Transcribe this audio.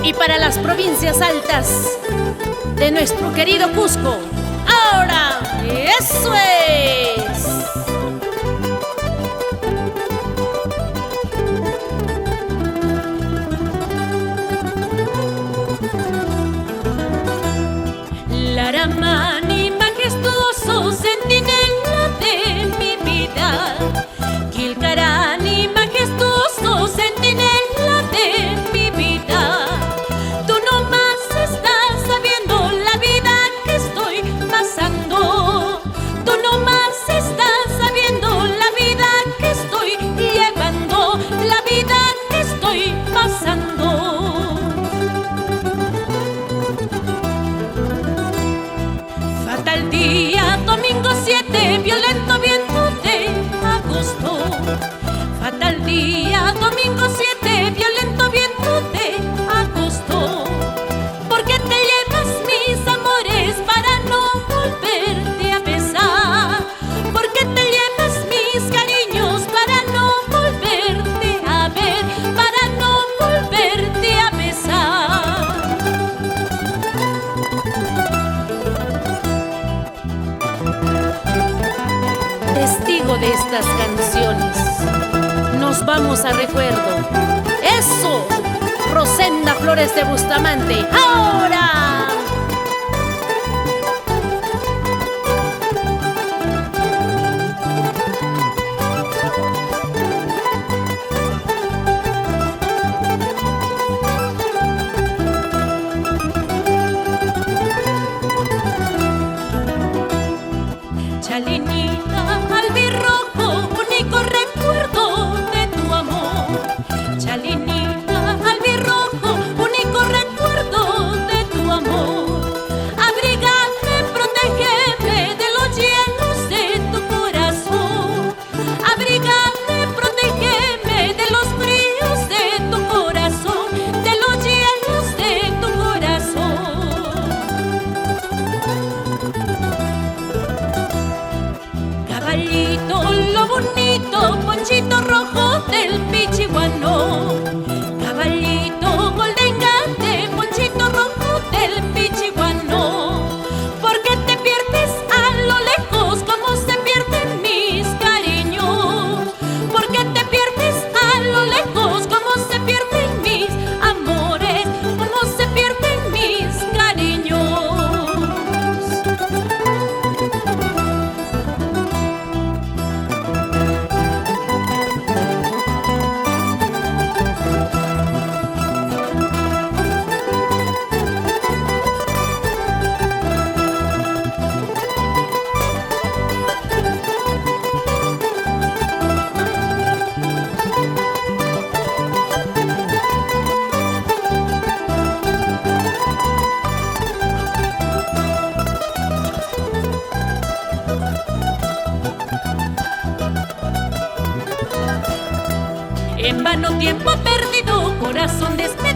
Y para las provincias altas de nuestro querido Cusco, ahora, eso es. Laramani, majestuoso centinela de mi vida. Quilcarani, majestuoso centinela de mi vida. Tú nomás estás sabiendo la vida que estoy pasando. Tú nomás estás sabiendo la vida que estoy llevando, la vida que estoy pasando. Fatal día, domingo 7, violento viento de agosto. Fatal día, domingo 7, violento viento de agosto. ¿Por qué te llevas mis amores para no volverte a besar? ¿Por qué te llevas mis cariños para no volverte a ver? Para no volverte a besar. Testigo de estas canciones, nos vamos a recuerdo. ¡Eso! Rosenda Flores de Bustamante, ¡ahora! Chalinita, albirrojo, único recuerdo de tu amor. Chalinita, albirrojo, único recuerdo de tu amor. Abrígame, protégeme de los hielos de tu corazón. Abrígame, protégeme de los fríos de tu corazón, de los hielos de tu corazón. Caballito, lo bonito, ponchito rojo del Pichihuano. Caballito, goldengante, ponchito rojo del Pichihuano. ¿Por qué te pierdes a lo lejos como se pierden mis cariños? ¿Por qué te pierdes a lo lejos como se pierden mis amores? Como se pierden mis cariños. En vano tiempo perdido, corazón despedido.